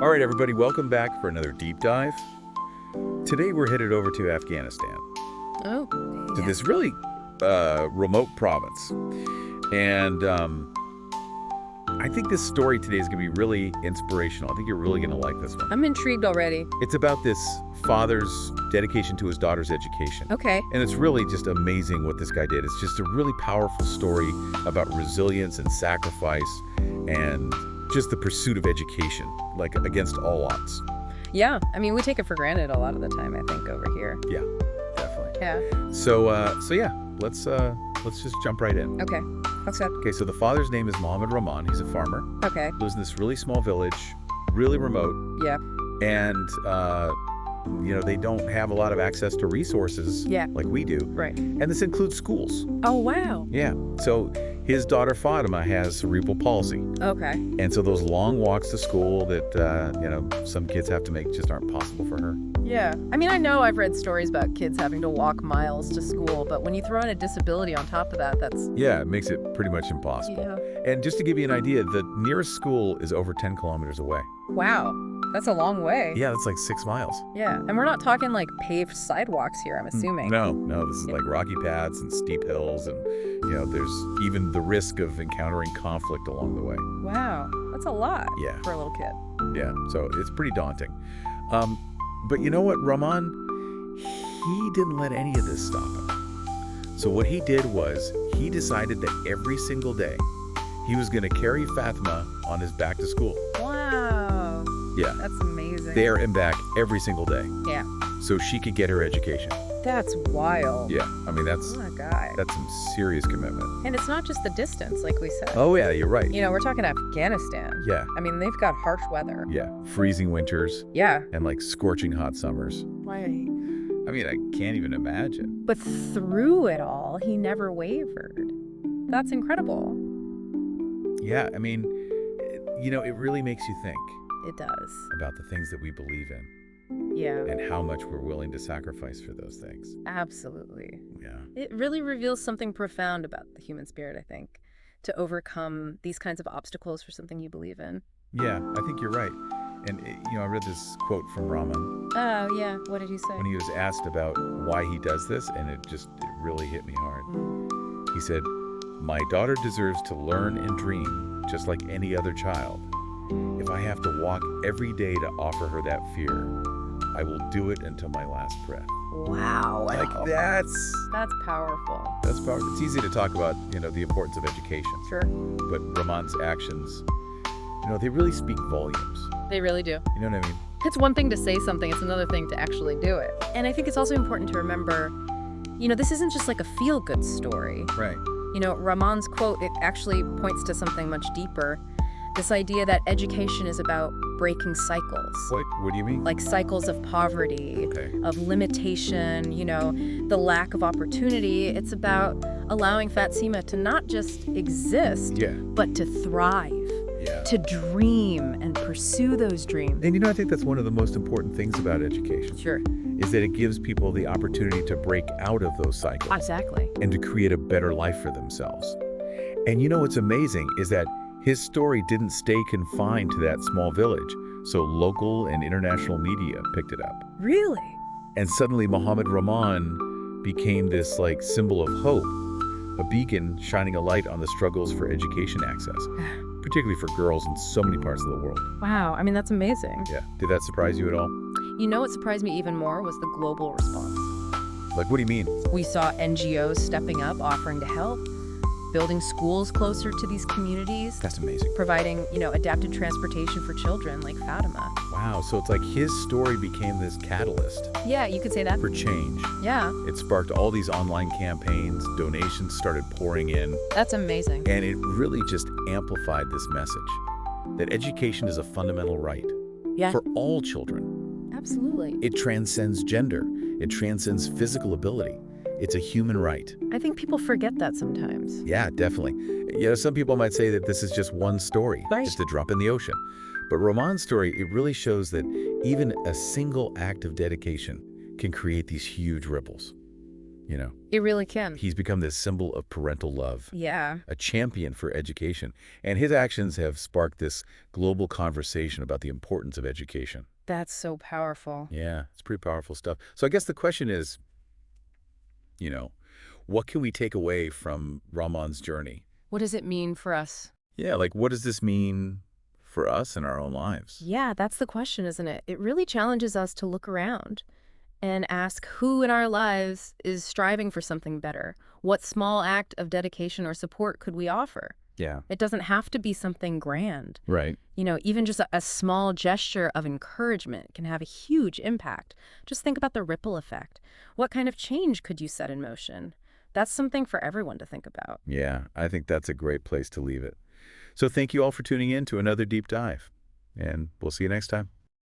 All right, everybody, welcome back for another deep dive. Today we're headed over to Afghanistan, Oh, to yeah. this really remote province. And I think this story today is going to be really inspirational. I think you're really going to like this one. I'm intrigued already. It's about this father's dedication to his daughter's education. Okay. And it's really just amazing what this guy did. It's just a really powerful story about resilience and sacrifice and just the pursuit of education, like against all odds. Yeah. I mean, we take it for granted a lot of the time, I think, over here. Yeah, definitely. Yeah. So yeah, let's just jump right in. Okay. What's up? Okay, so the father's name is Mohammed Rahman. He's a farmer. Okay. Lives in this really small village, really remote, Yeah. and they don't have a lot of access to resources Yeah. like we do. Right. And this includes schools. Oh, wow. Yeah. So his daughter Fatima has cerebral palsy. Okay. And so those long walks to school that, some kids have to make just aren't possible for her. Yeah. I mean, I know I've read stories about kids having to walk miles to school, but when you throw in a disability on top of that, that's... Yeah, it makes it pretty much impossible. Yeah. And just to give you an idea, the nearest school is over 10 kilometers away. Wow. That's a long way. Yeah, that's like 6 miles. Yeah. And we're not talking like paved sidewalks here, I'm assuming. No, this is like rocky paths and steep hills, and there's even the risk of encountering conflict along the way. Wow. That's a lot Yeah. for a little kid. Yeah, so it's pretty daunting. But you know what, Rahman, he didn't let any of this stop him. So what he did was he decided that every single day he was going to carry Fatima on his back to school. Wow. Yeah, That's amazing. there and back every single day, Yeah. so she could get her education. That's wild. Yeah, I mean, that's Oh, my God. some serious commitment. And it's not just the distance, like we said. Oh yeah, you're right. We're talking Afghanistan. Yeah, I mean, they've got harsh weather. yeah, freezing winters Yeah. and like scorching hot summers. Why? I mean, I can't even imagine. But through it all, he never wavered. That's incredible. Yeah, I mean, it really makes you think It does. about the things that we believe in Yeah. and how much we're willing to sacrifice for those things. Absolutely. Yeah. It really reveals something profound about the human spirit, I think, to overcome these kinds of obstacles for something you believe in. Yeah, I think you're right. And, I read this quote from Rahman Oh, yeah. What did he say? when he was asked about why he does this, and it really hit me hard. He said, "My daughter deserves to learn and dream just like any other child. If I have to walk every day to offer her that fear, I will do it until my last breath." Wow. Like, that's powerful. powerful. It's easy to talk about, the importance of education, Sure. but Rahman's actions, they really speak volumes. They really do. You know what I mean? It's one thing to say something, it's another thing to actually do it. And I think it's also important to remember, this isn't just like a feel-good story. Right. Rahman's quote, it actually points to something much deeper. This idea that education is about breaking cycles. What do you mean? Like cycles of poverty, Okay. of limitation, the lack of opportunity. It's about allowing Fatima to not just exist, Yeah. but to thrive, Yeah. to dream and pursue those dreams. And I think that's one of the most important things about education, Sure. is that it gives people the opportunity to break out of those cycles Exactly. and to create a better life for themselves. And what's amazing is that his story didn't stay confined to that small village, so local and international media picked it up. Really? And suddenly Mohammed Rahman became this symbol of hope, a beacon shining a light on the struggles for education access, particularly for girls in so many parts of the world. Wow. I mean, that's amazing. Yeah. Did that surprise you at all? What surprised me even more was the global response. Like, what do you mean? We saw NGOs stepping up, offering to help, building schools closer to these communities, That's amazing. providing, adapted transportation for children like Fatima. Wow. So it's like his story became this catalyst Yeah, you could say that. for change. Yeah, It sparked all these online campaigns, donations started pouring in, that's amazing. and it really just amplified this message that education is a fundamental right Yeah, for all children. absolutely. It transcends gender. It transcends physical ability. It's a human right. I think people forget that sometimes. Yeah, definitely. Some people might say that this is just one story, Right. just a drop in the ocean. But Rahman's story, it really shows that even a single act of dedication can create these huge ripples. you know. It really can. He's become this symbol of parental love, Yeah, a champion for education, and his actions have sparked this global conversation about the importance of education. that's so powerful. Yeah, it's pretty powerful stuff. So I guess the question is, you know, what can we take away from Rahman's journey? What does it mean for us? Yeah, like what does this mean for us in our own lives? Yeah, that's the question, isn't it? It really challenges us to look around and ask who in our lives is striving for something better. What small act of dedication or support could we offer? Yeah. It doesn't have to be something grand. Right. Even just a small gesture of encouragement can have a huge impact. Just think about the ripple effect. What kind of change could you set in motion? That's something for everyone to think about. Yeah, I think that's a great place to leave it. So thank you all for tuning in to another deep dive, and we'll see you next time.